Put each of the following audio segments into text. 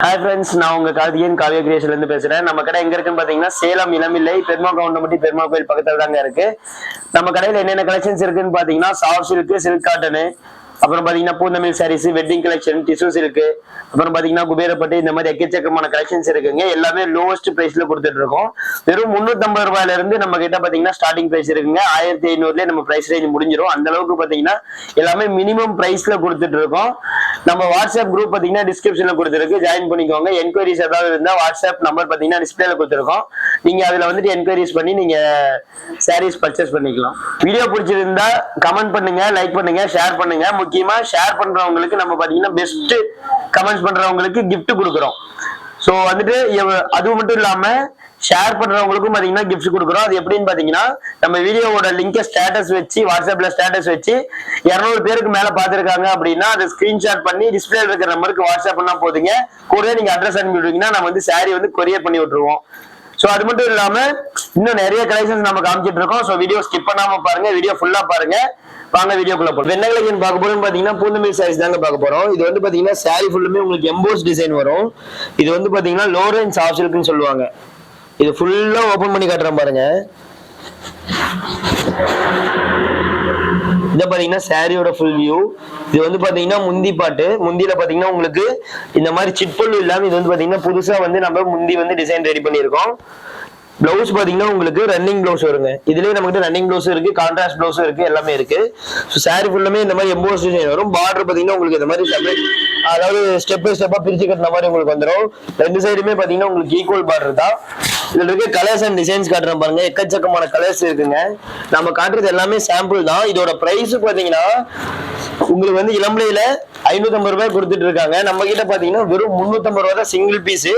Hi friends, நான் உங்க கார்த்திகேயன் காவியா கிரியேஷன்ல இருந்து பேசுறேன். நம்ம கடை எங்க இருக்குன்னு பாத்தீங்கன்னா சேலம் இளம்பிள்ளை பெருமா கவுண்டம்பட்டி பெருமா கோயில் பக்கத்துல தாங்க இருக்கு. நம்ம கடையில என்னென்ன கலெக்ஷன்ஸ் இருக்குன்னு பாத்தீங்கன்னா சாஃப்ட் சில்க், சில்க் காட்டனு, அப்புறம் பாத்தீங்கன்னா பூந்தமிழ் saris, wedding collection, tissue silk, அப்புறம் பாத்தீங்கன்னா குபேரப்பட்டு, இந்த மாதிரி எக்கச்சக்கமான கலெக்ஷன்ஸ் இருக்குங்க. எல்லாமே லோவஸ்ட் பிரைஸ்ல கொடுத்துட்டு இருக்கோம். வெறும் 350 ரூபாயில இருந்து நம்ம கிட்ட பாத்தீங்கன்னா ஸ்டார்டிங் பிரைஸ் இருக்குங்க. 1500 நம்ம பிரைஸ் ரேஞ்ச் முடிஞ்சிடும். அந்த அளவுக்கு பாத்தீங்கன்னா எல்லாமே மினிமம் பிரைஸ்ல கொடுத்துட்டு இருக்கோம். நம்ம வாட்ஸ்அப் குரூப் பாத்தீங்கன்னா டிஸ்கிரிப்ஷன்ல கொடுத்துருக்கு, ஜாயின் பண்ணிக்கோங்க. என்கொயரிஸ் ஏதாவது இருந்தா வாட்ஸ்அப் நம்பர் பாத்தீங்கன்னா டிஸ்பிளேல கொடுத்துருக்கோம். நீங்க அதுல வந்துட்டு என்கொயரிஸ் பண்ணி நீங்க சாரீஸ் பர்ச்சேஸ் பண்ணிக்கலாம். வீடியோ பிடிச்சிருந்தா கமெண்ட் பண்ணுங்க, லைக் பண்ணுங்க, ஷேர் பண்ணுங்க. முக்கியமா ஷேர் பண்றவங்களுக்கு நம்ம பாத்தீங்கன்னா பெஸ்ட் கமெண்ட்ஸ் பண்றவங்களுக்கு கிஃப்ட் கொடுக்குறோம். சோ வந்துட்டு அது மட்டும் இல்லாம ஷேர் பண்றவங்களுக்கும் பாத்தீங்கன்னா கிஃப்ட் கொடுக்குறோம். அது எப்படின்னு பாத்தீங்கன்னா நம்ம வீடியோவோட லிங்கை ஸ்டேட்டஸ் வச்சு வாட்ஸ்அப்ல ஸ்டேட்டஸ் வச்சு 200 பேருக்கு மேல பாத்துருக்காங்க அப்படின்னா அதை ஸ்கிரீன்ஷாட் பண்ணி டிஸ்பிளே இருக்கிற நம்பருக்கு வாட்ஸ்அப் பண்ணா போதுங்க. கூட நீங்க அட்ரஸ் அனுப்பி விடுவீங்கன்னா நம்ம வந்து சாரி வந்து கொரியர் பண்ணி விட்டுருவோம். சோ அது மட்டும் இல்லாம இன்னும் நிறைய கலெக்ஷன்ஸ் நம்ம காமிச்சிட்டு இருக்கோம். சோ வீடியோ ஸ்கிப் பண்ணாம பாருங்க, வீடியோ ஃபுல்லா பாருங்க. வாங்க வீடியோக்குள்ள போறோம். என்ன கலெக்ஷன் பார்க்க போறோம்னு பாத்தீங்கன்னா பூந்தமிழ் சாரீஸ் தாங்க பார்க்க போறோம். இது வந்து பாத்தீங்கன்னா சாரி ஃபுல்லுமே உங்களுக்கு எம்போஸ் டிசைன் வரும். இது வந்து பாத்தீங்கன்னா லோ ரேஞ்ச் சாஃப்ட் சில்க்னு சொல்லுவாங்க. இது ஃபுல்லா ஓபன் பண்ணி காட்டுறேன் பாருங்க. இத பாத்தீங்கன்னா சாரியோட ஃபுல் வியூ. இது வந்து பாத்தீங்கன்னா முந்தி பாட்டு. முந்தியில பாத்தீங்கன்னா உங்களுக்கு இந்த மாதிரி சிட்பல்லு இல்லாம இது வந்து பாத்தீங்கன்னா புதுசா வந்து நம்ம முந்தி வந்து டிசைன் ரெடி பண்ணியிருக்கோம். பிளவுஸ் பாத்தீங்கன்னா உங்களுக்கு ரன்னிங் பிளவுஸ் வருங்க. இதுலயே நமக்கு ரன்னிங் பிளவுஸ் இருக்கு, கான்ட்ராஸ்ட் பிளவுஸ் இருக்கு, எல்லாமே இருக்கு. சாரி ஃபுல்லுமே இந்த மாதிரி எம்போஸ் டிசைன் வரும். பார்டர் பாத்தீங்கன்னா உங்களுக்கு இந்த மாதிரி செப்பரேட், அதாவது ஸ்டெப் பை ஸ்டெப்பா பிரிச்சு கட்டின மாதிரி உங்களுக்கு வந்துடும். ரெண்டு சைடுமே பாத்தீங்கன்னா உங்களுக்கு ஈக்குவல் பார்டர் தான். இதுல இருக்க கலர்ஸ் அண்ட் டிசைன்ஸ் காட்டுறேன் பாருங்க. எக்கச்சக்கமான கலர்ஸ் இருக்குங்க. நம்ம காட்டுறது எல்லாமே சாம்பிள் தான். இதோட பிரைஸ் பாத்தீங்கன்னா உங்களுக்கு வந்து இளம்பிள்ளையில 550 ரூபாய் கொடுத்துட்டு இருக்காங்க. நம்ம கிட்ட பாத்தீங்கன்னா வெறும் 350 ரூபாய் தான் சிங்கிள் பீஸ்.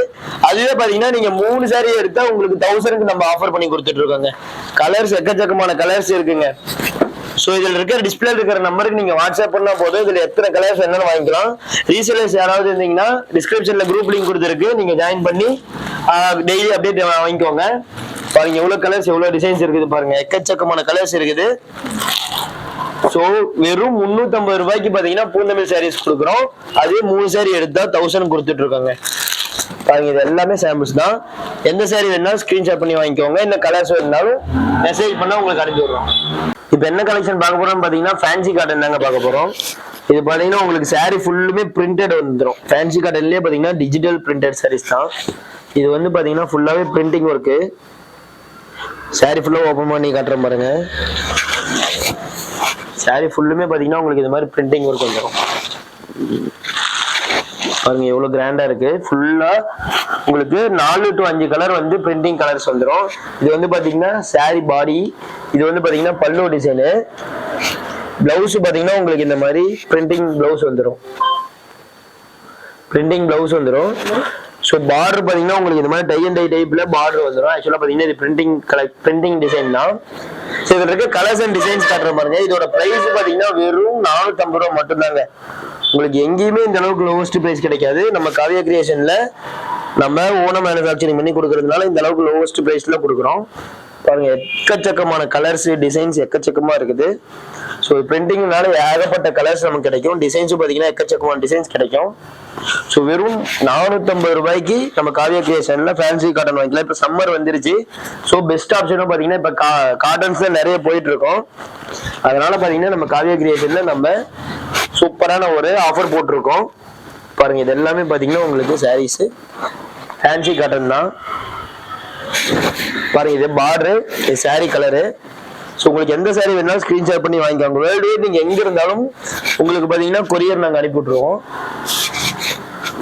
அதுவே பாத்தீங்கன்னா நீங்க 3 சாரி எடுத்தா உங்களுக்கு 1000க்கு நம்ம ஆஃபர் பண்ணி கொடுத்துட்டு இருக்காங்க. கலர்ஸ் எக்கச்சக்கமான கலர்ஸ் இருக்குங்க. சோ இதுல இருக்கிற டிஸ்பிளே இருக்கிற நம்பருக்கு நீங்க வாட்ஸ்அப் பண்ணா போதும். இதுல எத்தனை கலர்ஸ் என்னன்னு வாங்கிக்கலாம். ரீசேலர்ஸ் யாராவது இருந்தீங்கன்னா டிஸ்கிரிப்ஷன்ல குரூப் லிங்க் கொடுத்துருக்கு, நீங்க ஜாயின் பண்ணி டெய்லி அப்டேட் வாங்கிக்கோங்க. பாருங்க எவ்வளவு கலர்ஸ், எவ்வளவு டிசைன்ஸ் இருக்குது பாருங்க. எக்கச்சக்கமான கலர்ஸ் இருக்குது. சோ வெறும் 350 ரூபாய்க்கு பாத்தீங்கன்னா பூந்தமிழ் சாரீஸ் கொடுக்குறோம். அதே 3 சாரி எடுத்தா 1000 கொடுத்துட்டு இருக்காங்க. பாருங்க இது எல்லாமே சாம்பிள்ஸ் தான். எந்த சாரி வேணாலும் ஸ்கிரீன்ஷாட் பண்ணி வாங்கிக்கோங்க. இந்த கலர்ஸ் வேணாலும் மெசேஜ் பண்ணா உங்களுக்கு அனுப்பி விடுறோம். இப்ப என்ன கலெக்ஷன் பார்க்க போறோம்னு பாத்தீங்கன்னா ஃபேன்சி காட்டன் தாங்க பார்க்க போறோம். இது பாத்தீங்கன்னா உங்களுக்கு சாரி ஃபுல்லுமே பிரிண்டட் வந்துடும். ஃபேன்சி காட்டன்லயே பாத்தீங்கன்னா டிஜிட்டல் பிரிண்டட் சாரீஸ் தான். இது வந்து பாத்தீங்கன்னா ஃபுல்லாவே பிரிண்டிங் ஒர்க்கு. சாரி ஃபுல்லா ஓபன் பண்ணி காட்டுறேன் பாருங்க. சாரி ஃபுல்லுமே பாத்தீங்கன்னா உங்களுக்கு இந்த மாதிரி பிரிண்டிங் ஒர்க் வந்துடும். பாருங்க எவ்வளவு கிராண்டா இருக்கு. ஃபுல்லா உங்களுக்கு 4 to 5 கலர் வந்து பிரிண்டிங் கலர்ஸ் வந்துடும். இது வந்து பாத்தீங்கன்னா சாரி பாடி. இது வந்து பாத்தீங்கன்னா பல்லு டிசைனு. பிளவுஸ் பாத்தீங்கன்னா உங்களுக்கு இந்த மாதிரி பிரிண்டிங் பிளவுஸ் வந்துடும். பிரிண்டிங் பிளவுஸ் வந்துடும். ஸோ பார்டர் பாத்தீங்கன்னா உங்களுக்கு இந்த மாதிரி டை அண்ட் டை டைப்ல பார்டர் வந்துடும். ஆக்சுவலா பாத்தீங்கன்னா இது பிரிண்டிங் டிசைன் தான். ஸோ இதுல இருக்க கலர்ஸ் அண்ட் டிசைன்ஸ் காட்டுற பாருங்க. இதோட பிரைஸ் பாத்தீங்கன்னா வெறும் 450 ரூபாய் மட்டும்தாங்க. உங்களுக்கு எங்கேயுமே இந்த அளவுக்கு லோவஸ்ட் பிரைஸ் கிடைக்காது. நம்ம காவியா கிரியேஷன்ல நம்ம ஓனா மேனுஃபேக்சரிங் பண்ணி கொடுக்கறதுனால இந்த அளவுக்கு லோவஸ்ட் பிரைஸ்ல கொடுக்குறோம். பாருங்க எக்கச்சக்கமான கலர்ஸ் டிசைன்ஸ் எக்கச்சக்கமா இருக்குது. ஸோ பிரிண்டிங்னால ஏகப்பட்ட கலர்ஸ் நமக்கு கிடைக்கும். டிசைன்ஸும் பாத்தீங்கன்னா எக்கச்சக்கமான டிசைன்ஸ் கிடைக்கும். ஸோ வெறும் 450 ரூபாய்க்கு நம்ம காவியா கிரியேஷன்ல ஃபேன்சி காட்டன் வாங்கிக்கலாம். இப்ப சம்மர் வந்துருச்சு. ஸோ பெஸ்ட் ஆப்ஷனும் பாத்தீங்கன்னா இப்ப காட்டன்ஸ்ல நிறைய போயிட்டு இருக்கோம். அதனால பாத்தீங்கன்னா நம்ம காவியா கிரியேஷன்ல நம்ம சூப்பரான ஒரு ஆஃபர் போட்டிருக்கோம். பாருங்க இது எல்லாமே பாத்தீங்கன்னா உங்களுக்கு சாரீஸ் ஃபேன்சி காட்டன் தான். பாருங்க இது பார்டர், இது சாரி கலரு. ஸோ உங்களுக்கு எந்த சாரி வேணாலும் ஸ்கிரீன்ஷாட் பண்ணி வாங்கிக்கோங்க. வேர்ல்டு வைட் நீங்க எங்க இருந்தாலும் உங்களுக்கு பாத்தீங்கன்னா கொரியர் நாங்க அனுப்பி விட்டுருவோம்.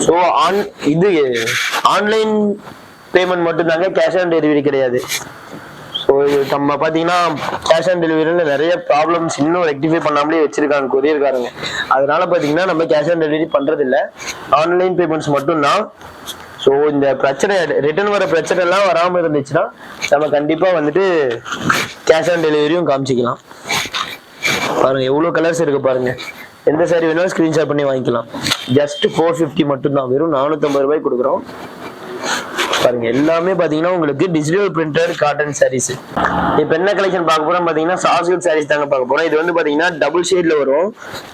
ஸோ இது ஆன்லைன் பேமெண்ட் மட்டும் தாங்க, கேஷ் ஆன் டெலிவரி கிடையாது. ஸோ நம்ம பாத்தீங்கன்னா கேஷ் ஆன் டெலிவரியில நிறைய ப்ராப்ளம்ஸ் இன்னும் ரெக்டிஃபை பண்ணாமலே வச்சிருக்காங்க கொரியர்காரங்க. அதனால பாத்தீங்கன்னா நம்ம கேஷ் ஆன் டெலிவரி பண்றது இல்லை, ஆன்லைன் பேமெண்ட்ஸ் மட்டும் தான். ஸோ இந்த பிரச்சனை ரிட்டர்ன் வர பிரச்சனை எல்லாம் வராமல் இருந்துச்சுன்னா நம்ம கண்டிப்பா வந்துட்டு கேஷ் ஆன் டெலிவரியும் காமிச்சிக்கலாம். பாருங்க எவ்வளவு கலர்ஸ் இருக்கு பாருங்க. எந்த சாரி வேணாலும் ஸ்கிரீன்ஷாட் பண்ணி வாங்கிக்கலாம். ஜஸ்ட் 450 மட்டும் தான். வெறும் 450 ரூபாய் கொடுக்குறோம். பாருங்க எல்லாமே பாத்தீங்கன்னா உங்களுக்கு டிஜிட்டல் பிரிண்டட் காட்டன் சாரீஸ். இப்ப என்ன கலெக்ஷன் பார்க்க போறோம் பாத்தீங்கன்னா சாஃப்ட் சில்க் சாரீஸ் தாங்க பார்க்க போறோம். இது வந்து பாத்தீங்கன்னா டபுள் ஷேட்ல வரும்,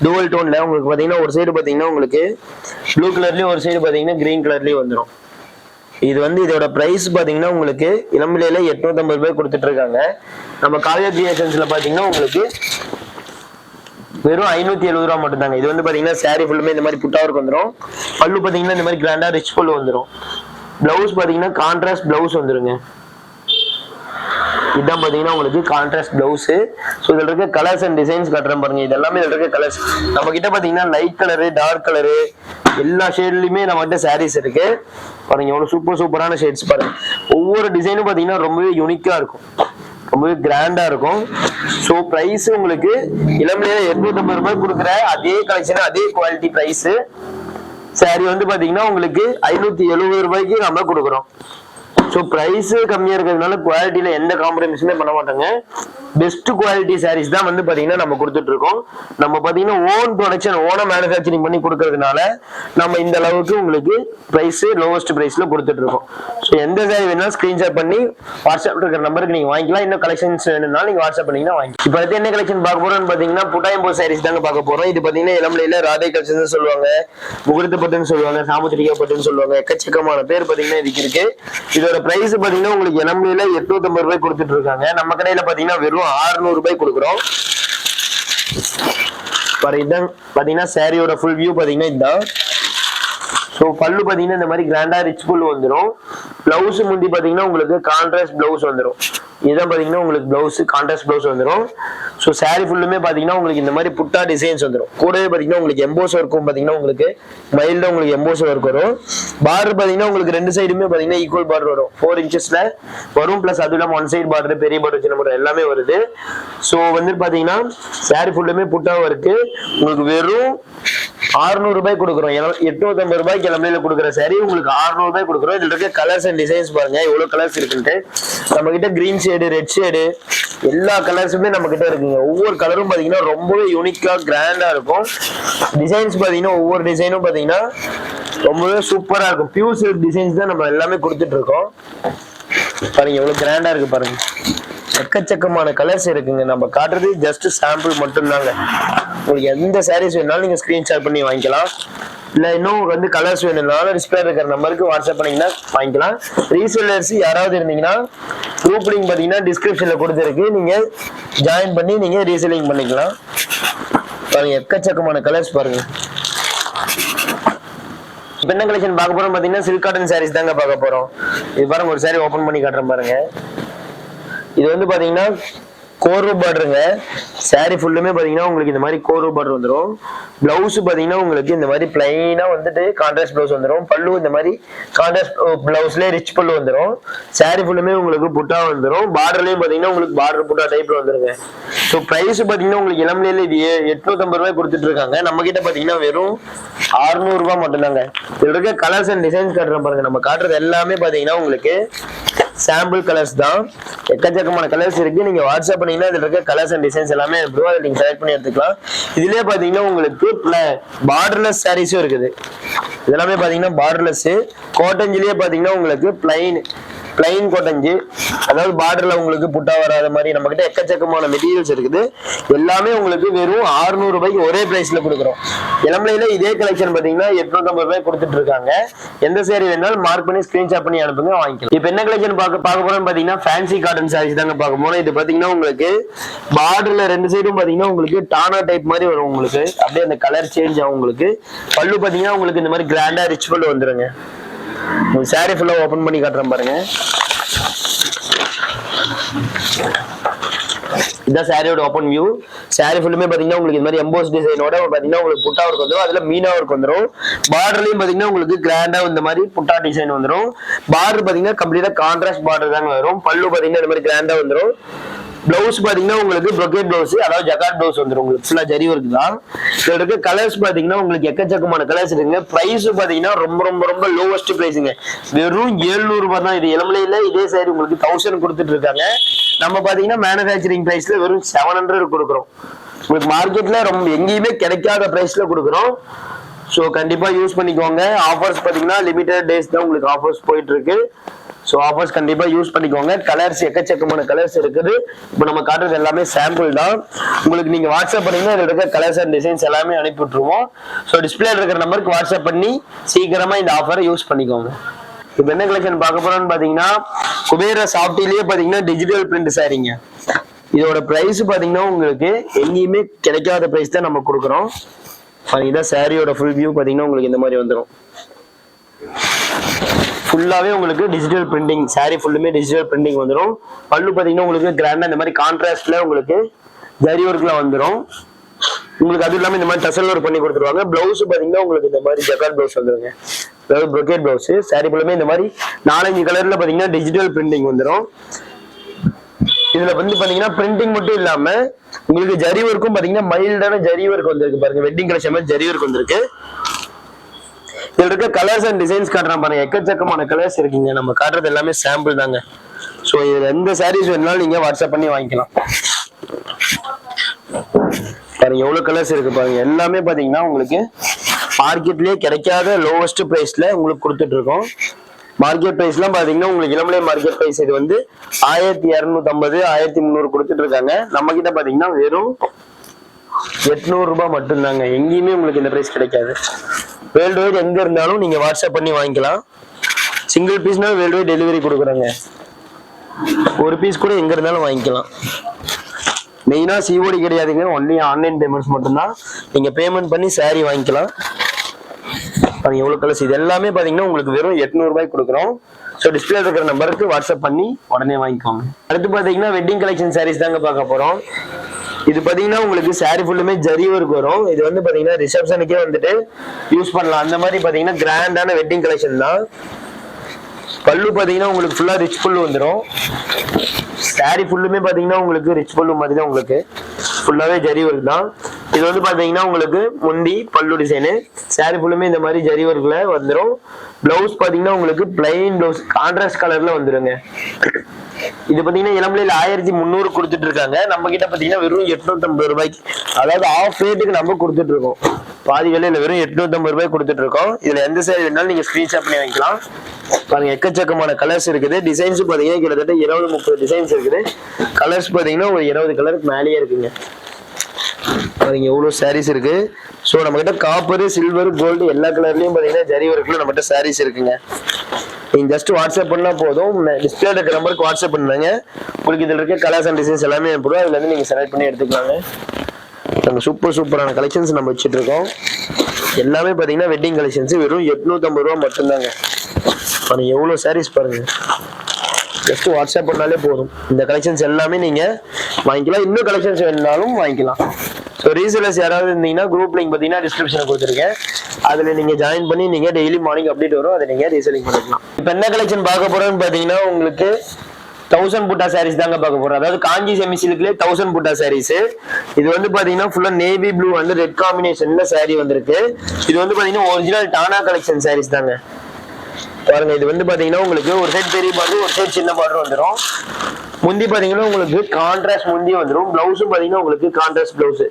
டூவல் டோன்ல. உங்களுக்கு பாத்தீங்கன்னா ஒரு சைடு பாத்தீங்கன்னா உங்களுக்கு ப்ளூ கலர்லயும் ஒரு சைடு பாத்தீங்கன்னா கிரீன் கலர்லயும் வந்துடும். இது வந்து இதோட பிரைஸ் பாத்தீங்கன்னா உங்களுக்கு இளம்பிலையில 850 ரூபாய் கொடுத்துட்டு இருக்காங்க. நம்ம காவியா கிரியேஷன்ஸ்ல பாத்தீங்கன்னா உங்களுக்கு வெறும் 570 ரூபா மட்டும் தாங்க. இது வந்து பாத்தீங்கன்னா சாரி ஃபுல்லுமே இந்த மாதிரி புட்டா ஒர்க் வந்துடும். பல்லு பாத்தீங்கன்னா இந்த மாதிரி கிராண்டா ரிச் பல்லு வந்துடும். பிளவுஸ் பாத்தீங்கன்னா கான்ட்ராஸ்ட் பிளவுஸ் வந்துருங்க. இதுதான் பாத்தீங்கன்னா உங்களுக்கு கான்ட்ராஸ்ட் பிளவுஸ். ஸோ இதுல இருக்க கலர்ஸ் அண்ட் டிசைன்ஸ் கட்டுறேன் பாருங்க. இது எல்லாமே இதுல இருக்க கலர்ஸ். நம்ம கிட்ட பாத்தீங்கன்னா லைட் கலரு, டார்க் கலரு, எல்லா ஷேட்லயுமே நம்ம கிட்ட சாரீஸ் இருக்கு பாருங்க. எவ்வளவு சூப்பரான ஷேட்ஸ் பாருங்க. ஒவ்வொரு டிசைனும் பாத்தீங்கன்னா ரொம்பவே யூனிக்கா இருக்கும், ரொம்பவே கிராண்டா இருக்கும். ஸோ பிரைஸ் உங்களுக்கு இளம்பிலையில 850 ரூபாய் கொடுக்குற அதே கலெக்ஷன், அதே குவாலிட்டி பிரைஸ். சாரி வந்து பாத்தீங்கன்னா உங்களுக்கு 570 ரூபாய்க்கு நம்ம கொடுக்குறோம். ஸோ பிரைஸ் கம்மியா இருக்கிறதுனால குவாலிட்டியில எந்த காம்ப்ரமைஸுமே பண்ண மாட்டாங்க. பெஸ்ட் குவாலிட்டி சாரீஸ் தான் வந்து பாத்தீங்கன்னா நம்ம கொடுத்துட்டு இருக்கோம். நம்ம பாத்தீங்கன்னா ஓன் ப்ரொடக்ஷன், ஓனா மேனுஃபேக்சரிங் பண்ணி கொடுக்கறதுனால நம்ம இந்த அளவுக்கு உங்களுக்கு பிரைஸ் லோவஸ்ட் பிரைஸ்ல கொடுத்துட்டு இருக்கோம். ஸோ எந்த சாரி வேணாலும் ஸ்கிரீன்ஷாட் பண்ணி வாட்ஸ்அப் இருக்கிற நம்பருக்கு நீங்க வாங்கிக்கலாம். இன்னும் கலெக்ஷன்ஸ் வேணும்னா நீங்க வாட்ஸ்அப் பண்ணீங்கன்னா வாங்கிக்கலாம். இப்போ அடுத்து என்ன கலெக்ஷன் பார்க்க போறோம்னு பாத்தீங்கன்னா புட்டாயம்போ சாரீஸ் தாங்க பார்க்க போறோம். இது பாத்தீங்கன்னா இளம்பிலையில ராதை கலெக்ஷன் சொல்லுவாங்க, முகூர்த்த பட்டுன்னு சொல்லுவாங்க, சாமுத்திரிகா பட்டுன்னு சொல்லுவாங்க. எக்கச்சக்கமான பேர் பாத்தீங்கன்னா இதுக்கு இருக்கு. இதோட பிரைஸ் பாத்தீங்கன்னா உங்களுக்கு இளம்பிலையில 850 ரூபாய் கொடுத்துட்டு இருக்காங்க. நம்ம கடையில பாத்தீங்கன்னா வெறும் 600 ரூபாய் கொடுக்குறோம். பாத்தீங்கன்னா சாரியோட ஃபுல் வியூ பாத்தீங்கன்னா இதுதான். ஸோ பல்லு பாத்தீங்கன்னா இந்த மாதிரி கிராண்டா ரிச் பல்லு வந்துடும். பிளவுஸ் முந்தி பாத்தீங்கன்னா உங்களுக்கு கான்ட்ராஸ்ட் பிளவுஸ் வந்துடும். இதுதான் பாத்தீங்கன்னா உங்களுக்கு பிளவுஸ் கான்ட்ராஸ்ட் பிளவுஸ் வந்துடும். ஸோ சாரி ஃபுல்லுமே பாத்தீங்கன்னா உங்களுக்கு இந்த மாதிரி புட்டா டிசைன்ஸ் வந்துடும். கூடவே பாத்தீங்கன்னா உங்களுக்கு எம்போஸ் ஒர்க்கும் பாத்தீங்கன்னா உங்களுக்கு மைல்டா உங்களுக்கு எம்போஸ் ஒர்க் வரும். பார்டர் பாத்தீங்கன்னா உங்களுக்கு ரெண்டு சைடுமே பாத்தீங்கன்னா ஈக்குவல் பார்டர் வரும், 4 இன்ச்சஸ்ல வரும். பிளஸ் அது இல்லாம ஒன் சைடு பார்டர், பெரிய பார்டர், சின்ன பார்டர் எல்லாமே வருது. ஸோ வந்து பாத்தீங்கன்னா சாரி ஃபுல்லுமே புட்டாவும் இருக்கு. உங்களுக்கு வெறும் 600 ரூபாய் கொடுக்குறோம். 850 ரூபாய்க்கு இளம்பிலையில கொடுக்குற சாரி உங்களுக்கு 600 ரூபாய் கொடுக்குறோம். இதுல இருக்க கலர்ஸ் அண்ட் டிசைன்ஸ் பாருங்க எவ்வளவு கலர்ஸ் இருக்குன்ட்டு. நம்ம கிட்ட கிரீன் ஷேடு, ரெட் ஷேடு, எல்லா கலர்ஸுமே நம்ம கிட்ட இருக்குங்க. ஒவ்வொரு கலரும் பாத்தீங்கன்னா ரொம்பவே யூனிக்கா கிராண்டா இருக்கும். டிசைன்ஸ் பாத்தீங்கன்னா ஒவ்வொரு டிசைனும் பாத்தீங்கன்னா ரொம்பவே சூப்பரா இருக்கும். பியூர் சில்க் டிசைன்ஸ் தான் நம்ம எல்லாமே கொடுத்துட்டு இருக்கோம். பாருங்க எவ்வளவு கிராண்டா இருக்கு பாருங்க. எக்கச்சக்கமான கலர்ஸ் இருக்குங்க. நம்ம காட்டுறது ஜஸ்ட் சாம்பிள் மட்டும் தாங்க. உங்களுக்கு எந்த சாரீஸ் வேணாலும் நீங்க ஸ்கிரீன்ஷாட் பண்ணி வாங்கிக்கலாம். இல்ல இன்னும் வந்து கலர்ஸ் வேணும்னாலும் டிஸ்பிளே இருக்கிற நம்பருக்கு வாட்ஸ்அப் பண்ணீங்கன்னா வாங்கிக்கலாம். ரீசெல்லர்ஸ் யாராவது இருந்தீங்கன்னா குரூப் லிங்க் பாத்தீங்கன்னா டிஸ்கிரிப்ஷன்ல கொடுத்துருக்கு, நீங்க ஜாயின் பண்ணி நீங்க ரீசெல்லிங் பண்ணிக்கலாம். பாருங்க எக்கச்சக்கமான கலர்ஸ் பாருங்க. இப்ப என்ன கலெக்ஷன் பார்க்க போறோம் பாத்தீங்கன்னா சில்க் காட்டன் சாரீஸ் தாங்க பார்க்க போறோம். இது பாருங்க ஒரு சாரி ஓபன் பண்ணி காட்டுறேன் பாருங்க. இது வந்து பாத்தீங்கன்னா கோர்வு பார்டருங்க. சாரி ஃபுல்லுமே பாத்தீங்கன்னா உங்களுக்கு இந்த மாதிரி கோர்வு பார்டர் வந்துடும். பிளவுஸ் பாத்தீங்கன்னா உங்களுக்கு இந்த மாதிரி பிளைனா வந்துட்டு கான்ட்ராஸ்ட் பிளவுஸ் வந்துடும். பல்லு இந்த மாதிரி கான்ட்ராஸ்ட் பிளவுஸ்ல ரிச் பல்லு வந்துடும். சாரி ஃபுல்லுமே உங்களுக்கு புட்டா வந்துடும். பார்டர்லயும் பாத்தீங்கன்னா உங்களுக்கு பார்டர் புட்டா டைப்ல வந்துருங்க. ஸோ பிரைஸ் பாத்தீங்கன்னா உங்களுக்கு இளம்பிலையில இது 850 ரூபாய் கொடுத்துட்டு இருக்காங்க. நம்ம கிட்ட பாத்தீங்கன்னா வெறும் 600 ரூபாய் மட்டும்தாங்க. இதுல இருக்க கலர்ஸ் அண்ட் டிசைன்ஸ் காட்டுறேன் பாருங்க. நம்ம காட்டுறது எல்லாமே பாத்தீங்கன்னா உங்களுக்கு சாம்பிள் கலர்ஸ் தான். எக்கச்சக்கமான கலர்ஸ் இருக்கு. நீங்க வாட்ஸ்அப் பண்ணீங்கன்னா இதுல இருக்க கலர்ஸ் அண்ட் டிசைன்ஸ் எல்லாமே இருக்கும். அதை நீங்க செலக்ட் பண்ணி எடுத்துக்கலாம். இதுலயே பாத்தீங்கன்னா உங்களுக்கு பார்டர்லெஸ் சாரீஸும் இருக்குது. இதெல்லாமே பாத்தீங்கன்னா பார்டர்லெஸ். காட்டன்ஜிலேயே பாத்தீங்கன்னா உங்களுக்கு பிளைன் காட்டன்ஜி, அதாவது பார்டர்ல உங்களுக்கு புட்டா வராத மாதிரி நம்ம கிட்ட எக்கச்சக்கமான மெட்டீரியல்ஸ் இருக்குது. எல்லாமே உங்களுக்கு வெறும் 600 ரூபாய்க்கு ஒரே பிரைஸ்ல கொடுக்குறோம். இளம்பிலையில இதே கலெக்ஷன் பாத்தீங்கன்னா 850 ரூபாய் கொடுத்துட்டு இருக்காங்க. எந்த சாரி வேணாலும் மார்க் பண்ணி ஸ்கிரீன்ஷாட் பண்ணி அனுப்புங்க, வாங்கிக்கலாம். இப்ப என்ன கலெக்ஷன் பார்க்க போறோம் பாத்தீங்கன்னா ஃபேன்சி காட்டன் சாரீஸ் தாங்க பார்க்க போறோம். இது பாத்தீங்கன்னா உங்களுக்கு பார்டர்ல ரெண்டு சைடும் பாத்தீங்கன்னா உங்களுக்கு டானா டைப் மாதிரி வரும். உங்களுக்கு அப்படியே அந்த கலர் சேஞ்ச் ஆகும். உங்களுக்கு பல்லு பாத்தீங்கன்னா உங்களுக்கு இந்த மாதிரி கிராண்டா ரிச் பல்லு வந்துருங்க. சாரி ஃபுல்லா ஓபன் பண்ணி காட்டுறேன் பாருங்க. இதான் சாரியோட ஓபன் வியூ. சாரி ஃபுல்லுமே பாத்தீங்கன்னா உங்களுக்கு இந்த மாதிரி எம்போஸ் டிசைனோட பாத்தீங்கன்னா உங்களுக்கு புட்டா ஒர்க் வந்துடும். அதுல மீனா ஒர்க் வந்துடும். பார்டர்லயும் பாத்தீங்கன்னா உங்களுக்கு கிராண்டா இந்த மாதிரி புட்டா டிசைன் வந்துடும். பார்டர் பாத்தீங்கன்னா கம்ப்ளீட்டா கான்ட்ராஸ்ட் பார்டர் தாங்க வரும். பல்லு பாத்தீங்கன்னா இந்த மாதிரி கிராண்டா வந்துடும். பிளவுஸ் பாத்தீங்கன்னா உங்களுக்கு ப்ரொக்கேட் பிளவுஸ், அதாவது ஜகார்ட் பிளவுஸ் வந்துடும். உங்களுக்கு ஃபுல்லா ஜரி ஒர்க் தான். இதுல இருக்க கலர்ஸ் பாத்தீங்கன்னா உங்களுக்கு எக்கச்சக்கமான கலர்ஸ் இருக்குங்க. பிரைஸ் பாத்தீங்கன்னா ரொம்ப ரொம்ப ரொம்ப லோவஸ்ட் பிரைஸுங்க. வெறும் 700 ரூபாய் தான். இது இளம்பிலையில இதே சாரி உங்களுக்கு 1000 கொடுத்துட்டு இருக்காங்க. நம்ம பாத்தீங்கன்னா மேனுஃபேக்சரிங் பிரைஸ்ல வெறும் 700 கொடுக்குறோம். உங்களுக்கு மார்க்கெட்ல ரொம்ப எங்கேயுமே கிடைக்காத பிரைஸ்ல கொடுக்குறோம். ஸோ கண்டிப்பா யூஸ் பண்ணிக்கோங்க. ஆஃபர்ஸ் பாத்தீங்கன்னா லிமிடெட் டேஸ் தான் உங்களுக்கு ஆஃபர்ஸ் போயிட்டு இருக்கு. ஸோ ஆஃபர்ஸ் கண்டிப்பா யூஸ் பண்ணிக்கோங்க. கலர்ஸ் எக்கச்சக்கமான கலர்ஸ் இருக்குது. இப்போ நம்ம காட்டுறது எல்லாமே சாம்பிள் தான். உங்களுக்கு நீங்க வாட்ஸ்அப் பண்ணீங்கன்னா இதுல இருக்க கலர்ஸ் அண்ட் டிசைன்ஸ் எல்லாமே அனுப்பி விட்டுருவோம். ஸோ டிஸ்பிளேல இருக்கிற நம்பருக்கு வாட்ஸ்அப் பண்ணி சீக்கிரமா இந்த ஆஃபரை யூஸ் பண்ணிக்கோங்க. இப்போ என்ன கலெக்ஷன் பார்க்க போறோம்னு பாத்தீங்கன்னா குபேர சாஃப்டிலேயே பாத்தீங்கன்னா டிஜிட்டல் பிரிண்ட் சாரீங்க. இதோட பிரைஸ் பாத்தீங்கன்னா உங்களுக்கு எங்கேயுமே கிடைக்காத பிரைஸ் தான் நம்ம கொடுக்குறோம். இதான் சாரியோட ஃபுல் வியூ பாத்தீங்கன்னா உங்களுக்கு இந்த மாதிரி வந்துடும். ஃபுல்லாவே உங்களுக்கு டிஜிட்டல் பிரிண்டிங், சாரி ஃபுல்லுமே டிஜிட்டல் பிரிண்டிங் வந்துடும். பல்லு பாத்தீங்கன்னா உங்களுக்கு கிராண்டா இந்த மாதிரி கான்ட்ராஸ்ட்ல உங்களுக்கு ஜரி ஒர்க்ல வந்துடும். உங்களுக்கு அது இல்லாம இந்த மாதிரி டசல் ஒர்க் பண்ணி கொடுத்துருவாங்க. பிளவுஸ் பாத்தீங்கன்னா உங்களுக்கு இந்த மாதிரி ஜக்கார்ட் பிளவுஸ் வந்துருங்க, அதாவது ப்ரொக்கேட் பிளவுஸ். சாரி ஃபுல்லுமே இந்த மாதிரி 4-5 கலர்ல பாத்தீங்கன்னா டிஜிட்டல் பிரிண்டிங் வந்துடும். இதுல வந்து பாத்தீங்கன்னா பிரிண்டிங் மட்டும் இல்லாம உங்களுக்கு ஜரி ஒர்க்கும் பாத்தீங்கன்னா மைல்டான ஜரி ஒர்க் வந்திருக்கு பாருங்க. வெட்டிங் கலெக்ஷன் மாதிரி ஜரி ஒர்க் வந்திருக்கு. இதுல இருக்க கலர்ஸ் அண்ட் டிசைன்ஸ் காட்டுறேன் பாருங்க. எக்கச்சக்கமான கலர்ஸ் இருக்குங்க. நம்ம காட்டுறது எல்லாமே சாம்பிள் தாங்க. ஸோ இதுல எந்த சாரீஸ் வேணாலும் நீங்க வாட்ஸ்அப் பண்ணி வாங்கிக்கலாம். பாருங்க எவ்வளவு கலர்ஸ் இருக்கு பாருங்க. எல்லாமே பாத்தீங்கன்னா உங்களுக்கு மார்க்கெட்லயே கிடைக்காத லோவஸ்ட் பிரைஸ்ல உங்களுக்கு கொடுத்துட்டு இருக்கோம். மார்க்கெட் பிரைஸ் எல்லாம் பாத்தீங்கன்னா உங்களுக்கு இளமலை மார்க்கெட் பிரைஸ் இது வந்து 1250 1300 கொடுத்துட்டு இருக்காங்க. நம்ம கிட்ட பாத்தீங்கன்னா வெறும் 800 ரூபாய் மட்டும்தாங்க. எங்கேயுமே உங்களுக்கு இந்த பிரைஸ் கிடைக்காது. வேர்ல்டு வைட் எங்க இருந்தாலும் நீங்க வாட்ஸ்அப் பண்ணி வாங்கிக்கலாம். சிங்கிள் பீஸ்னா வேர்ல்டு வைட் டெலிவரி கொடுக்குறாங்க. ஒரு பீஸ் கூட எங்க இருந்தாலும் வாங்கிக்கலாம். மெயினா சிஓடி கிடையாதுங்க, ஒன்லி ஆன்லைன் பேமெண்ட்ஸ் மட்டும்தான். நீங்க பேமெண்ட் பண்ணி சாரி வாங்கிக்கலாம். எவ்வளவு கலர்ஸ் இது எல்லாமே பாத்தீங்கன்னா உங்களுக்கு வெறும் 800 ரூபாய் கொடுக்குறோம். ஸோ டிஸ்பிளே இருக்கிற நம்பருக்கு வாட்ஸ்அப் பண்ணி உடனே வாங்கிக்கோங்க. அடுத்து பாத்தீங்கன்னா வெட்டிங் கலெக்ஷன் சாரீஸ் தாங்க பார்க்க போறோம். இது பாத்தீங்கன்னா உங்களுக்கு சாரி ஃபுல்லுமே ஜரி ஒர்க் வரும். இது வந்து பாத்தீங்கன்னா ரிசப்ஷனுக்கே வந்துட்டு யூஸ் பண்ணலாம். அந்த மாதிரி பாத்தீங்கன்னா கிராண்டான வெட்டிங் கலெக்ஷன் தான். பல்லு பாத்தீங்கன்னா உங்களுக்கு ஃபுல்லா ரிச் பல்லு வந்துடும். சாரி ஃபுல்லுமே பாத்தீங்கன்னா உங்களுக்கு ரிச் பல்லு மாதிரி தான். உங்களுக்கு ஃபுல்லாவே ஜரி ஒர்க் தான். இது வந்து பாத்தீங்கன்னா உங்களுக்கு முந்தி பல்லு டிசைனு. சாரி ஃபுல்லுமே இந்த மாதிரி ஜரி ஒர்க்ல வந்துடும். பிளவுஸ் பாத்தீங்கன்னா உங்களுக்கு பிளைன் பிளவுஸ் கான்ட்ராஸ்ட் கலர்ல வந்துருங்க. இது பாத்தீங்கன்னா இளம்பிள்ளையில 1300 கொடுத்துட்டு இருக்காங்க. நம்ம கிட்ட பாத்தீங்கன்னா வெறும் 850 ரூபாய்க்கு, அதாவது ஆஃப் ரேட்டுக்கு நம்ம கொடுத்துட்டு இருக்கோம். பாதி விலையில வெறும் 850 ரூபாய் கொடுத்துட்டு இருக்கோம். இதுல எந்த சாரி வேணாலும் நீங்க ஸ்கிரீன்ஷாட் பண்ணி வாங்கிக்கலாம். பாருங்க எக்கச்சக்கமான கலர்ஸ் இருக்குது. டிசைன்ஸ் பாத்தீங்கன்னா கிட்டத்தட்ட 20-30 டிசைன்ஸ் இருக்குது. கலர்ஸ் பாத்தீங்கன்னா ஒரு 20 கலருக்கு மேலேயே இருக்குங்க. பாருங்க எவ்வளவு சாரீஸ் இருக்கு. ஸோ நம்ம கிட்ட காப்பர், சில்வர், கோல்டு எல்லா கலர்லயும் பாத்தீங்கன்னா ஜரி ஒர்க்ல நம்ம கிட்ட சாரீஸ் இருக்குங்க. நீங்க ஜஸ்ட் வாட்ஸ்அப் பண்ணா போதும். டிஸ்பிளே இருக்கிற நம்பருக்கு வாட்ஸ்அப் பண்ணுங்க. உங்களுக்கு இதுல இருக்க கலர்ஸ் அண்ட் டிசைன்ஸ் எல்லாமே அனுப்புறோம். அதுல இருந்து நீங்க செலக்ட் பண்ணி எடுத்துக்கலாங்க. நம்ம சூப்பரான கலெக்ஷன்ஸ் நம்ம வச்சுட்டு இருக்கோம். எல்லாமே பாத்தீங்கன்னா வெட்டிங் கலெக்ஷன்ஸ் வெறும் 850 ரூபாய் மட்டும்தாங்க. பாருங்க எவ்வளவு சாரீஸ் பாருங்க. ஜஸ்ட் வாட்ஸ்அப் பண்ணாலே போதும். இந்த கலெக்ஷன்ஸ் எல்லாமே நீங்க வாங்கிக்கலாம். இன்னும் கலெக்ஷன்ஸ் வேணும்னாலும் வாங்கிக்கலாம். ஸோ ரீசேலர்ஸ் யாராவது இருந்தீங்கன்னா குரூப் லிங்க் பார்த்தீங்கன்னா டிஸ்கிரிப்ஷனில் கொடுத்துருக்கேன். அதில் நீங்கள் ஜாயின் பண்ணி நீங்கள் டெய்லி மார்னிங் அப்டேட் வரும், அதை நீங்கள் ரீசேலிங் பண்ணிக்கலாம். இப்போ என்ன கலெக்ஷன் பார்க்க போறோம்னு பார்த்தீங்கன்னா உங்களுக்கு 1000 புட்டா சாரீஸ் தாங்க பார்க்க போறோம். அதாவது காஞ்சி செமி சில்க்லேயே 1000 புட்டா சாரீஸ். இது வந்து பாத்தீங்கன்னா ஃபுல்லா நேவி ப்ளூ வந்து ரெட் காம்பினேஷன்ல சாரீ வந்திருக்கு. இது வந்து பாத்தீங்கன்னா ஒரிஜினல் டானா கலெக்ஷன் சாரீஸ் தாங்க. பாருங்க இது வந்து பாத்தீங்கன்னா உங்களுக்கு ஒரு சைட் பெரிய பார்டர், ஒரு சைட் சின்ன பார்டர் வந்துடும். முந்தி பாத்தீங்கன்னா உங்களுக்கு கான்ட்ராஸ்ட் முந்தி வந்துடும். பிளவுஸும் பாத்தீங்கன்னா உங்களுக்கு கான்ட்ராஸ்ட் பிளவுஸ்,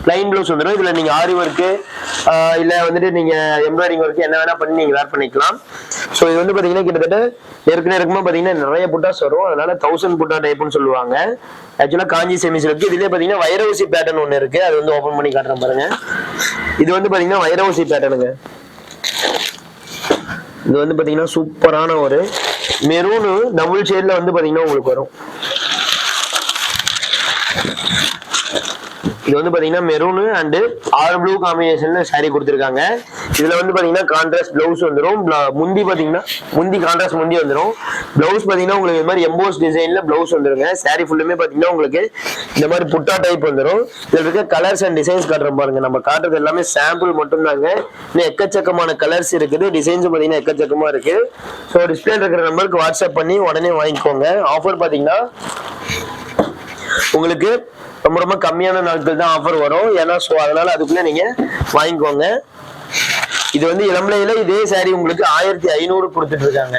பிளைன் பிளவுஸ் வந்துடும். இதுல நீங்க ஆரி ஒர்க்கு இல்ல வந்துட்டு நீங்க எம்ப்ராய்டிங் ஒர்க் என்ன வேணா பண்ணி நீங்க வேர் பண்ணிக்கலாம். ஸோ இது வந்து பாத்தீங்கன்னா கிட்டத்தட்ட நெருக்கமா பாத்தீங்கன்னா நிறைய புட்டாஸ் வரும். அதனால 1000 புட்டா டைப்னு சொல்லுவாங்க. ஆக்சுவலா காஞ்சி செமி சில்க். இதுலயே பாத்தீங்கன்னா வைரவசி பேட்டர்ன் ஒண்ணு இருக்கு. அது வந்து ஓபன் பண்ணி காட்டுறேன் பாருங்க. இது வந்து பாத்தீங்கன்னா வைரவசி பேட்டர்னுங்க. இது வந்து பாத்தீங்கன்னா சூப்பரான ஒரு மெரூன் டபுள் ஷேட்ல வந்து பாத்தீங்கன்னா உங்களுக்கு வரும். இது வந்து பாத்தீங்கன்னா மெரூன் அண்ட் ஆர் ப்ளூ காம்பினேஷன்ல சாரி கொடுத்துருக்காங்க. இதுல வந்து பாத்தீங்கன்னா கான்ட்ராஸ்ட் பிளவுஸ் வந்துடும். முந்தி பாத்தீங்கன்னா முந்தி கான்ட்ராஸ்ட் முந்தி வந்துடும். பிளவுஸ் பாத்தீங்கன்னா உங்களுக்கு இந்த மாதிரி எம்போஸ் டிசைன்ல பிளவுஸ் வந்துருங்க. சாரி ஃபுல்லுமே பாத்தீங்கன்னா உங்களுக்கு இந்த மாதிரி புட்டா டைப் வந்துடும். இதுல இருக்க கலர்ஸ் அண்ட் டிசைன்ஸ் காட்டுறோம் பாருங்க. நம்ம காட்டுறது எல்லாமே சாம்பிள் மட்டும் தாங்க. இன்னும் எக்கச்சக்கமான கலர்ஸ் இருக்குது. டிசைன்ஸ் பாத்தீங்கன்னா எக்கச்சக்கமா இருக்கு. ஸோ டிஸ்பிளே இருக்கிற நம்பருக்கு வாட்ஸ்அப் பண்ணி உடனே வாங்கிக்கோங்க. ஆஃபர் பாத்தீங்கன்னா உங்களுக்கு ரொம்ப ரொம்ப கம்மியான நாட்கள் தான் ஆஃபர் வரும். ஏன்னா ஸோ அதனால அதுக்குள்ள நீங்க வாங்கிக்கோங்க. இது வந்து இளம்பிள்ளையில இதே சாரி உங்களுக்கு 1500 கொடுத்துட்டு இருக்காங்க.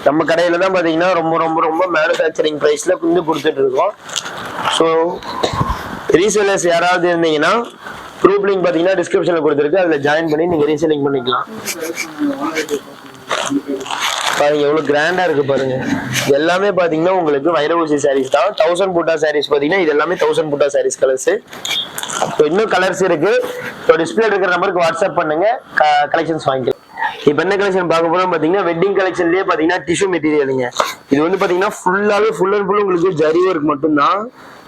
நம்ம கடையில தான் பாத்தீங்கன்னா ரொம்ப ரொம்ப ரொம்ப மேனுஃபேக்சரிங் பிரைஸ்ல வந்து கொடுத்துட்டு இருக்கோம். ஸோ ரீசேலர்ஸ் யாராவது இருந்தீங்கன்னா குரூப் லிங்க் பாத்தீங்கன்னா டிஸ்கிரிப்ஷன்ல கொடுத்துருக்கு. அதுல ஜாயின் பண்ணி நீங்க ரீசேலிங் பண்ணிக்கலாம். பாருங்க எவ்வளவு கிராண்டா இருக்கு பாருங்க. எல்லாமே பாத்தீங்கன்னா உங்களுக்கு வைரவூசி சாரீஸ் தான். 1000 பூட்டா சாரீஸ் பாத்தீங்கன்னா இது எல்லாமே 1000 பூட்டா சாரீஸ் கலர்ஸ். இன்னும் கலர்ஸ் இருக்கு. டிஸ்பிளே இருக்கிற நம்பருக்கு வாட்ஸ்அப் பண்ணுங்க, கலெக்ஷன்ஸ் வாங்கிக்கலாம். இப்ப என்ன கலெக்ஷன் பார்க்க போறோம் பாத்தீங்கன்னா வெட்டிங் கலெக்ஷன்லயே பாத்தீங்கன்னா டிஷ்யூ மெட்டீரியலுங்க. இது வந்து பாத்தீங்கன்னா ஃபுல் அண்ட் ஃபுல் உங்களுக்கு ஜரி ஒர்க் மட்டும்தான்.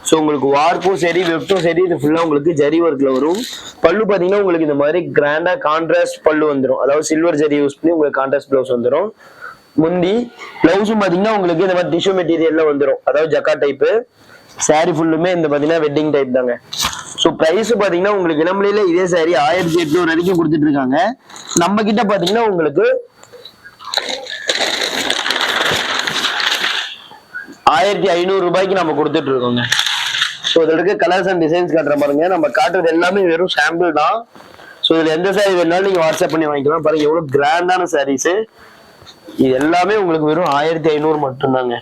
ஸோ உங்களுக்கு வார்ப்பும் சரி வெப்டும் சரி இது ஃபுல்லா உங்களுக்கு ஜரி ஒர்க்ல வரும். பல்லு பாத்தீங்கன்னா உங்களுக்கு இந்த மாதிரி கிராண்டா கான்ட்ராஸ்ட் பல்லு வந்துடும். அதாவது சில்வர் ஜரி யூஸ் பண்ணி உங்களுக்கு கான்ட்ராஸ்ட் பிளவுஸ் வந்துடும். முந்தி பிளவுஸும் பாத்தீங்கன்னா உங்களுக்கு இந்த மாதிரி டிஷ்யூ மெட்டீரியல்ல வந்துடும். அதாவது ஜக்கா டைப்பு. சாரி ஃபுல்லுமே இந்த பாத்தீங்கன்னா வெட்டிங் டைப் தாங்க. ஸோ பிரைஸ் பாத்தீங்கன்னா உங்களுக்கு இளமலையில இதே சாரி 1800 வரைக்கும் கொடுத்துட்டு இருக்காங்க. நம்ம கிட்ட பாத்தீங்கன்னா உங்களுக்கு 1500 ரூபாய்க்கு நம்ம கொடுத்துட்டு இருக்கோங்க. ஸோ இதுல இருக்க கலர்ஸ் அண்ட் டிசைன்ஸ் காட்டுற பாருங்க. நம்ம காட்டுறது எல்லாமே வெறும் சாம்பிள் தான். ஸோ இதுல எந்த சாரி வேணாலும் நீங்க வாட்ஸ்அப் பண்ணி வாங்கிக்கலாம். பாருங்க எவ்வளவு கிராண்டான சாரீஸ். இது எல்லாமே உங்களுக்கு வெறும் 1500 மட்டும்தாங்க.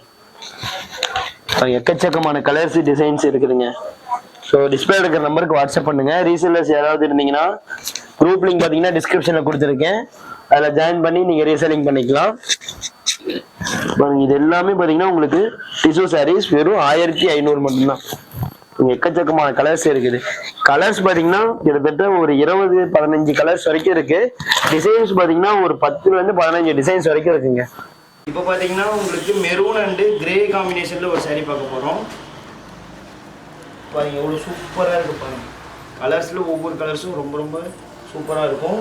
எக்கச்சக்கமான கலர்ஸ் டிசைன்ஸ் இருக்குதுங்க. ஸோ டிஸ்பிளே இருக்கிற நம்பருக்கு வாட்ஸ்அப் பண்ணுங்க. ரீசேலர்ஸ் யாராவது இருந்தீங்கன்னா குரூப் லிங்க் பாத்தீங்கன்னா டிஸ்கிரிப்ஷன்ல கொடுத்துருக்கேன். அதில் ஜாயின் பண்ணி நீங்க ரீசேலிங் பண்ணிக்கலாம். இது எல்லாமே பாத்தீங்கன்னா உங்களுக்கு டிஷ்யூ சாரீஸ் வெறும் 1500 மட்டும்தான். எக்கச்சக்கமான கலர்ஸ் இருக்குது. கலர்ஸ் பாத்தீங்கன்னா கிட்டத்தட்ட ஒரு 20-15 கலர்ஸ் வரைக்கும் இருக்கு. டிசைன்ஸ் பாத்தீங்கன்னா ஒரு 10-15 டிசைன்ஸ் வரைக்கும் இருக்குங்க. இப்போ பாத்தீங்கன்னா உங்களுக்கு மெரூன் அண்ட் கிரே காம்பினேஷன்ல ஒரு சாரி பார்க்க போறோம். பாருங்க எவ்வளவு சூப்பரா இருக்கு பாருங்க. கலர்ஸ்ல ஒவ்வொரு கலர்ஸும் ரொம்ப ரொம்ப சூப்பரா இருக்கும்.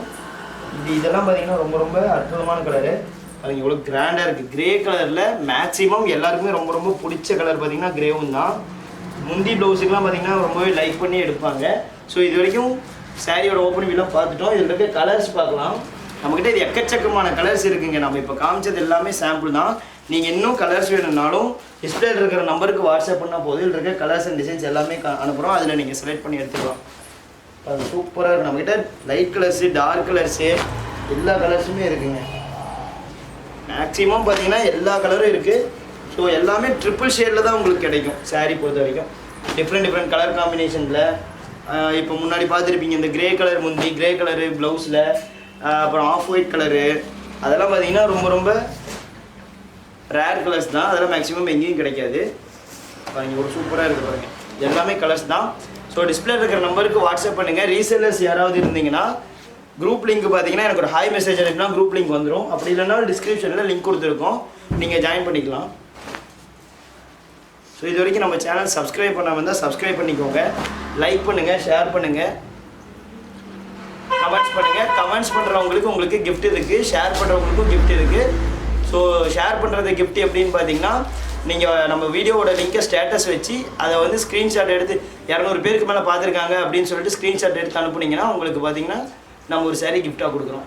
இதெல்லாம் பாத்தீங்கன்னா ரொம்ப ரொம்ப அற்புதமான கலரு. பாருங்க எவ்வளவு கிராண்டா இருக்கு. கிரே கலர்ல மேக்ஸிமம் எல்லாருக்குமே ரொம்ப ரொம்ப பிடிச்ச கலர் பாத்தீங்கன்னா கிரேவும் தான். முந்தி ப்ளவுஸுக்குலாம் பார்த்தீங்கன்னா ரொம்பவே லைக் பண்ணி எடுப்பாங்க. ஸோ இது வரைக்கும் சாரியோட ஓப்பனிங் எல்லாம் பார்த்துட்டோம். இதில் இருக்க கலர்ஸ் பார்க்கலாம். நம்மக்கிட்ட இது எக்கச்சக்கமான கலர்ஸ் இருக்குங்க. நம்ம இப்போ காமிச்சது எல்லாமே சாம்பிள் தான். நீங்கள் இன்னும் கலர்ஸ் வேணும்னாலும் டிஸ்பிளேல இருக்கிற நம்பருக்கு வாட்ஸ்அப் பண்ணால் போதும். இதில் இருக்க கலர்ஸ் அண்ட் டிசைன்ஸ் எல்லாமே அனுப்புகிறோம். அதில் நீங்கள் செலக்ட் பண்ணி எடுத்துக்கலாம். அது சூப்பராக இருக்கும். நம்மக்கிட்ட லைட் கலர்ஸு டார்க் கலர்ஸு எல்லா கலர்ஸுமே இருக்குங்க. மேக்ஸிமம் பார்த்தீங்கன்னா எல்லா கலரும் இருக்குது. ஸோ எல்லாமே ட்ரிபிள் ஷேடில் தான் உங்களுக்கு கிடைக்கும். சாரீ பொறுத்த வரைக்கும் டிஃப்ரெண்ட் கலர் காம்பினேஷனில். இப்போ முன்னாடி பார்த்துருப்பீங்க இந்த கிரே கலர் முந்தி, கிரே கலரு ப்ளவுஸில், அப்புறம் ஆஃப் ஒயிட் கலரு, அதெல்லாம் பார்த்தீங்கன்னா ரொம்ப ரொம்ப ரேர் கலர்ஸ் தான். அதெல்லாம் மேக்ஸிமம் எங்கேயும் கிடைக்காது. பாருங்க ஒரு சூப்பராக இருக்குது பாருங்க. எல்லாமே கலர்ஸ் தான். ஸோ டிஸ்பிளே இருக்கிற நம்பருக்கு வாட்ஸ்அப் பண்ணுங்கள். ரீசேலர்ஸ் யாராவது இருந்தீங்கன்னா குரூப் லிங்க் பார்த்தீங்கன்னா எனக்கு ஒரு ஹாய் மெசேஜ் அனுப்பினா குரூப் லிங்க் வந்துடும். அப்படி இல்லைன்னா டிஸ்கிரிப்ஷனில் லிங்க் கொடுத்துருக்கோம், நீங்கள் ஜாயின் பண்ணிக்கலாம். ஸோ இது வரைக்கும் நம்ம சேனல் சப்ஸ்கிரைப் பண்ணாமல் இருந்தால் சப்ஸ்கிரைப் பண்ணிக்கோங்க. லைக் பண்ணுங்கள், ஷேர் பண்ணுங்கள், கமெண்ட்ஸ் பண்ணுங்கள். கமெண்ட்ஸ் பண்ணுறவங்களுக்கு உங்களுக்கு கிஃப்ட் இருக்குது, ஷேர் பண்ணுறவங்களுக்கும் கிஃப்ட் இருக்குது. ஸோ ஷேர் பண்ணுறது கிஃப்ட் எப்படின்னு பார்த்தீங்கன்னா நீங்கள் நம்ம வீடியோவோட லிங்கை ஸ்டேட்டஸ் வச்சு அதை வந்து ஸ்க்ரீன்ஷாட் எடுத்து 200 பேருக்கு மேலே பார்த்துருக்காங்க அப்படின்னு சொல்லிட்டு ஸ்க்ரீன்ஷாட் எடுத்து அனுப்புனீங்கன்னா உங்களுக்கு பார்த்தீங்கன்னா நம்ம ஒரு சாரீ கிஃப்டாக கொடுக்குறோம்.